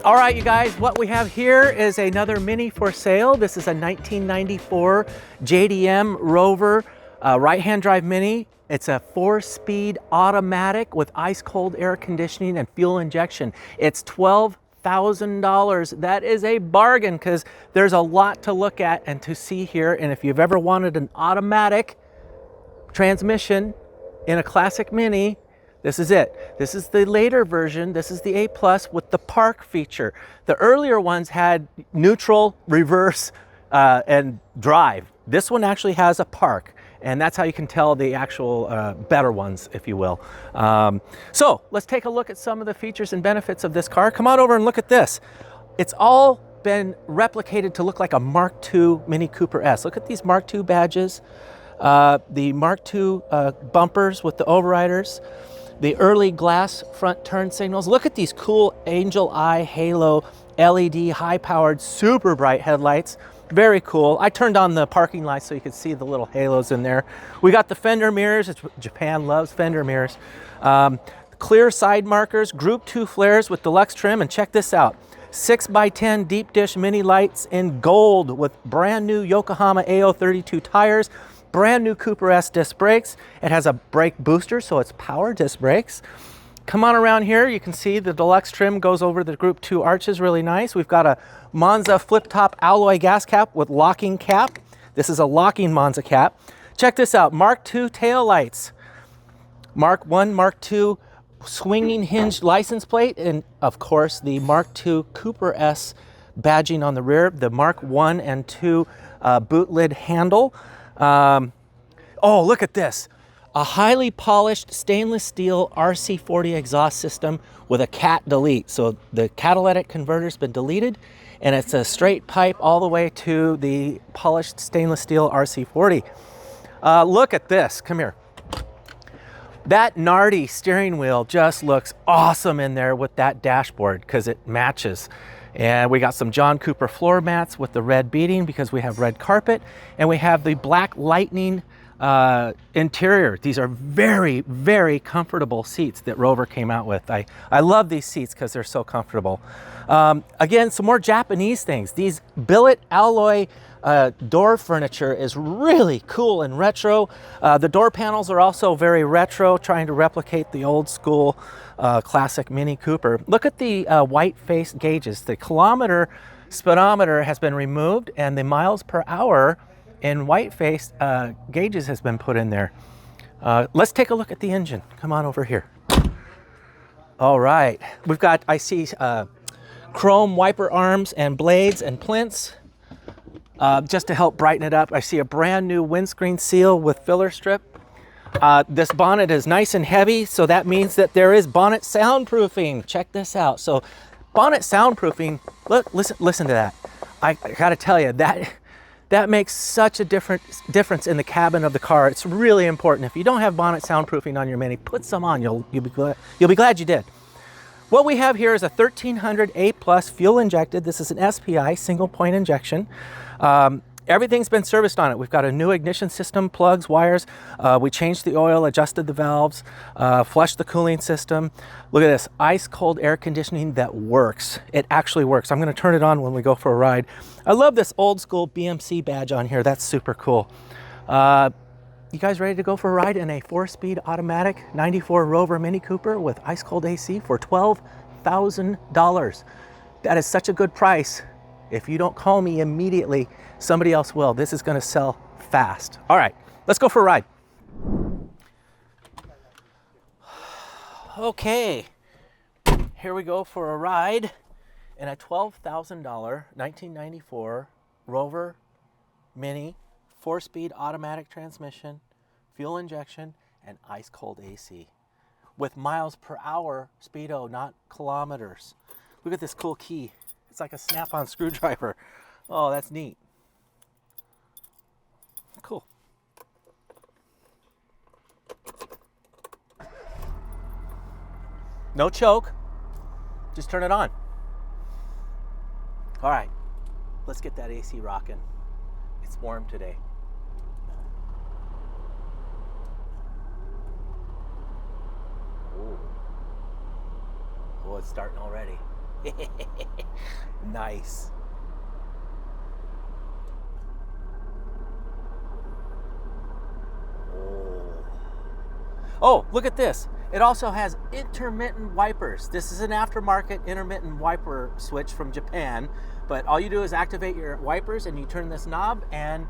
All right, you guys, what we have here is another Mini for sale. This is a 1994 JDM Rover right-hand drive Mini. It's a 4-speed automatic with ice-cold air conditioning and fuel injection. It's $12,000. That is a bargain because there's a lot to look at and to see here. And if you've ever wanted an automatic transmission in a classic Mini, this is it. This is the later version. This is the A+ with the park feature. The earlier ones had neutral, reverse, and drive. This one actually has a park, and that's how you can tell the actual better ones, if you will. So let's take a look at some of the features and benefits of this car. Come on over and look at this. It's all been replicated to look like a Mark II Mini Cooper S. Look at these Mark II badges, the Mark II bumpers with the overriders, the early glass front turn signals. Look at these cool angel eye halo LED high-powered super bright headlights. Very cool. I turned on the parking lights so you could see the little halos in there. We got the fender mirrors. Japan loves fender mirrors. Clear side markers, Group 2 flares with deluxe trim, and check this out. 6x10 deep dish mini lights in gold with brand new Yokohama AO32 tires. Brand new Cooper S disc brakes. It has a brake booster, so it's power disc brakes. Come on around here. You can see the deluxe trim goes over the Group 2 arches really nice. We've got a Monza flip-top alloy gas cap with locking cap. This is a locking Monza cap. Check this out. Mark II tail lights. Mark I, Mark II swinging hinged license plate, and of course the Mark II Cooper S badging on the rear. The Mark I and II boot lid handle. Oh, look at this. A highly polished stainless steel RC40 exhaust system with a cat delete. So the catalytic converter's been deleted, and it's a straight pipe all the way to the polished stainless steel RC40. Look at this. Come here. That Nardi steering wheel just looks awesome in there with that dashboard because it matches. And we got some John Cooper floor mats with the red beading because we have red carpet, and we have the black lightning interior. These are very, very comfortable seats that Rover came out with. I love these seats because they're so comfortable. Again, some more Japanese things. These billet alloy door furniture is really cool and retro. The door panels are also very retro, trying to replicate the old school classic Mini Cooper. Look at the white face gauges. The kilometer speedometer has been removed, and the miles per hour in white face gauges has been put in there. Let's take a look at the engine. Come on over here. All right, we've got, I see chrome wiper arms and blades and plinths just to help brighten it up. I see a brand new windscreen seal with filler strip. This bonnet is nice and heavy, so that means that there is bonnet soundproofing. Check this out. So bonnet soundproofing, look, listen to that. I gotta tell you, that makes such a difference in the cabin of the car. It's really important. If you don't have bonnet soundproofing on your Mini, put some on. You'll be glad you did. What we have here is a 1300 A+ fuel injected. This is an SPI, single point injection. Everything's been serviced on it. We've got a new ignition system, plugs, wires. We changed the oil, adjusted the valves, flushed the cooling system. Look at this, ice cold air conditioning that works. It actually works. I'm gonna turn it on when we go for a ride. I love this old school BMC badge on here. That's super cool. You guys ready to go for a ride in a 4-speed automatic 94 Rover Mini Cooper with ice cold AC for $12,000? That is such a good price. If you don't call me immediately, somebody else will. This is going to sell fast. All right, let's go for a ride. Okay, here we go for a ride in a $12,000 1994 Rover Mini 4-speed automatic transmission, fuel injection, and ice cold AC with miles per hour speedo, not kilometers. Look at this cool key. It's like a snap-on screwdriver. Oh, that's neat. Cool. No choke. Just turn it on. All right, let's get that AC rocking. It's warm today. Ooh. Oh, it's starting already. Nice. Oh, look at this. It also has intermittent wipers. This is an aftermarket intermittent wiper switch from Japan, but all you do is activate your wipers and you turn this knob and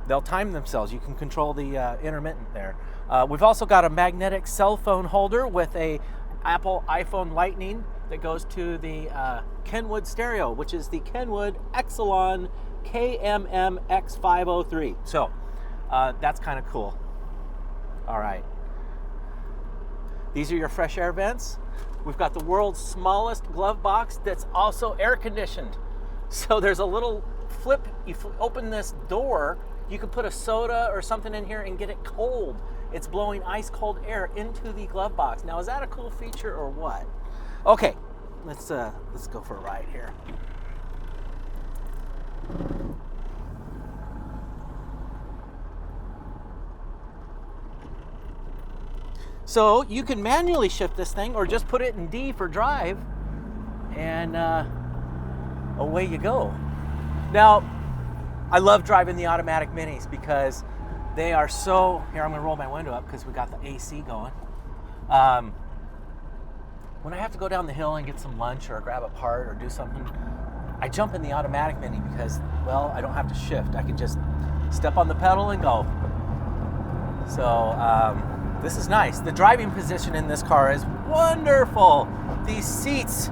they'll time themselves. You can control the intermittent there. We've also got a magnetic cell phone holder with a Apple iPhone Lightning that goes to the Kenwood stereo, which is the Kenwood Exelon KMM X503. So that's kind of cool. All right. These are your fresh air vents. We've got the world's smallest glove box that's also air conditioned. So there's a little flip. You open this door, you can put a soda or something in here and get it cold. It's blowing ice cold air into the glove box. Now, is that a cool feature or what? Okay, let's go for a ride here. So you can manually shift this thing or just put it in D for drive and away you go. Now, I love driving the automatic minis because they are so, here I'm gonna roll my window up because we got the AC going. When I have to go down the hill and get some lunch or grab a part or do something, I jump in the automatic mini because, well, I don't have to shift. I can just step on the pedal and go. So, this is nice. The driving position in this car is wonderful. These seats,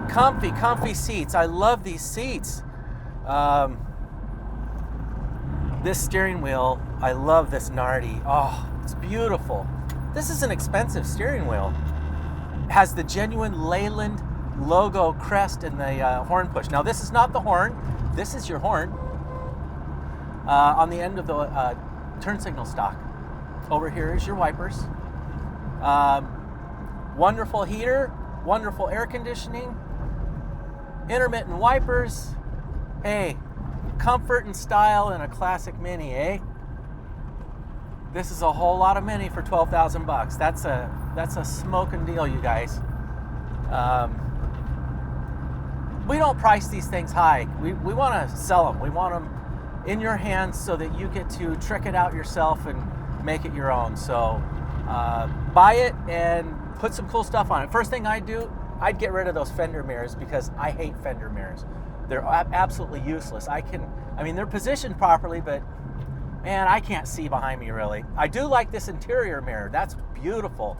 comfy seats. I love these seats. This steering wheel, I love this Nardi. Oh, it's beautiful. This is an expensive steering wheel. It has the genuine Leyland logo crest in the horn push. Now, this is not the horn. This is your horn on the end of the turn signal stock. Over here is your wipers. Wonderful heater, wonderful air conditioning, intermittent wipers. Hey, comfort and style in a classic Mini, eh? This is a whole lot of Mini for 12,000 bucks. That's a smoking deal, you guys. We don't price these things high. We want to sell them. We want them in your hands so that you get to trick it out yourself and make it your own. So buy it and put some cool stuff on it. First thing I'd do, I'd get rid of those fender mirrors because I hate fender mirrors. They're absolutely useless. I mean, they're positioned properly, but man, I can't see behind me really. I do like this interior mirror. That's beautiful.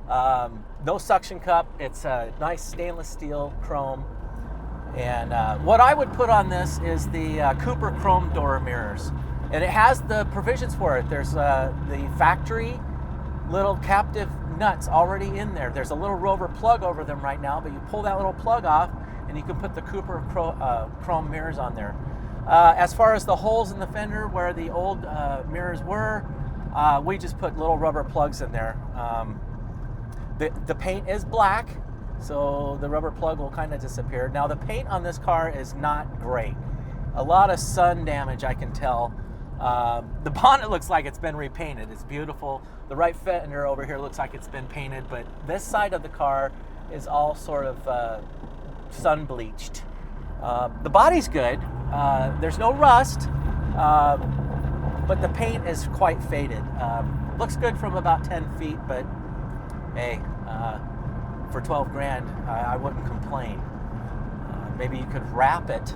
No suction cup. It's a nice stainless steel chrome. And what I would put on this is the Cooper chrome door mirrors. And it has the provisions for it. There's the factory little captive nuts already in there. There's a little Rover plug over them right now, but you pull that little plug off and you can put the Cooper chrome mirrors on there. As far as the holes in the fender where the old mirrors were, we just put little rubber plugs in there. The paint is black, so the rubber plug will kind of disappear. Now, the paint on this car is not great. A lot of sun damage, I can tell. The bonnet looks like it's been repainted. It's beautiful. The right fender over here looks like it's been painted, but this side of the car is all sort of sun bleached. The body's good. There's no rust, but the paint is quite faded. Looks good from about 10 feet, but hey, for 12 grand, I wouldn't complain. Maybe you could wrap it.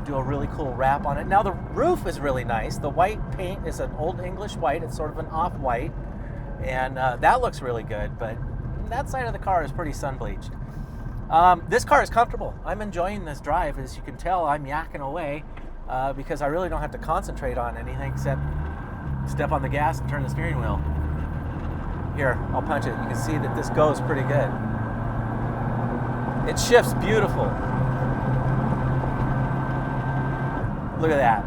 Do a really cool wrap on it. Now the roof is really nice. The white paint is an old English white. It's sort of an off-white, and that looks really good, but that side of the car is pretty sun-bleached. This car is comfortable. I'm enjoying this drive. As you can tell, I'm yakking away because I really don't have to concentrate on anything except step on the gas and turn the steering wheel. Here, I'll punch it. You can see that this goes pretty good. It shifts beautiful. Look at that.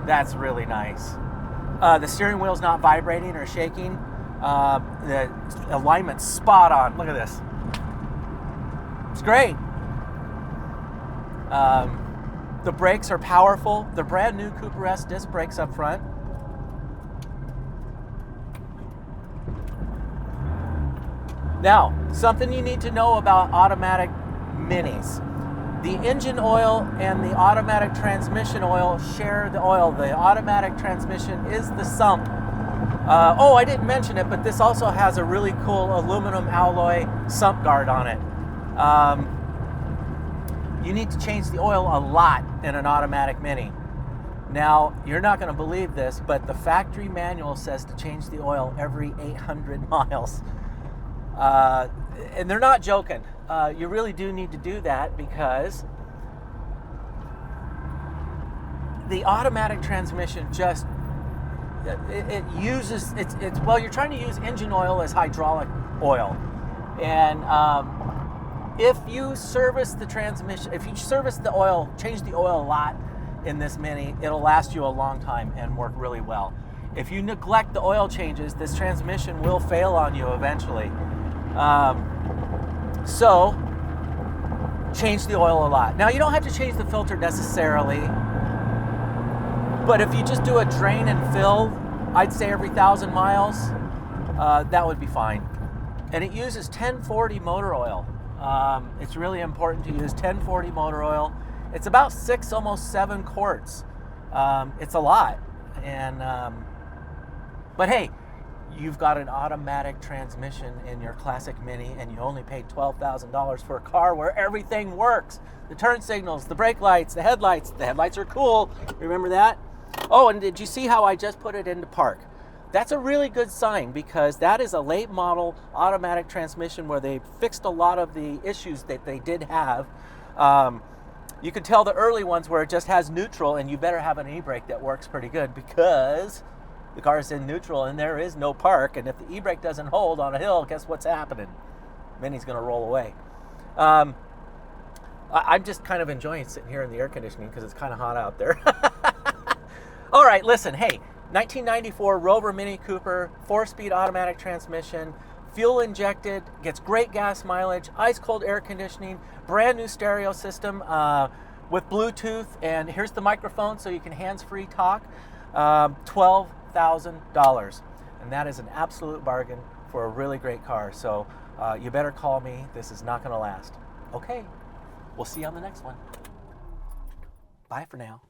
That's really nice. The steering wheel's not vibrating or shaking. The alignment's spot on. Look at this. It's great. The brakes are powerful. They're brand new Cooper S disc brakes up front. Now, something you need to know about automatic Minis. The engine oil and the automatic transmission oil share the oil. The automatic transmission is the sump. Oh, I didn't mention it, but this also has a really cool aluminum alloy sump guard on it. You need to change the oil a lot in an automatic Mini. Now, you're not going to believe this, but the factory manual says to change the oil every 800 miles. And they're not joking. You really do need to do that because the automatic transmission just, it uses, well, you're trying to use engine oil as hydraulic oil. And if you service the transmission, if you service the oil, change the oil a lot in this Mini, it'll last you a long time and work really well. If you neglect the oil changes, this transmission will fail on you eventually. So change the oil a lot. Now, you don't have to change the filter necessarily, but if you just do a drain and fill, I'd say every 1,000 miles, that would be fine. And it uses 1040 motor oil. It's really important to use 1040 motor oil. It's about 6, almost 7 quarts. It's a lot. And but hey, you've got an automatic transmission in your classic Mini, and you only paid $12,000 for a car where everything works. The turn signals, the brake lights, the headlights. The headlights are cool. Remember that? Oh, and did you see how I just put it into park? That's a really good sign because that is a late model automatic transmission where they fixed a lot of the issues that they did have. You can tell the early ones where it just has neutral, and you better have an e-brake that works pretty good because the car is in neutral and there is no park, and if the e-brake doesn't hold on a hill, guess what's happening? Mini's gonna roll away. I'm just kind of enjoying sitting here in the air conditioning because it's kind of hot out there. All right, listen, hey, 1994 Rover Mini Cooper, 4-speed automatic transmission, fuel injected, gets great gas mileage, ice cold air conditioning, brand new stereo system with Bluetooth, and here's the microphone so you can hands-free talk. $12,000, and that is an absolute bargain for a really great car. So you better call me. This is not going to last. Okay, we'll see you on the next one. Bye for now.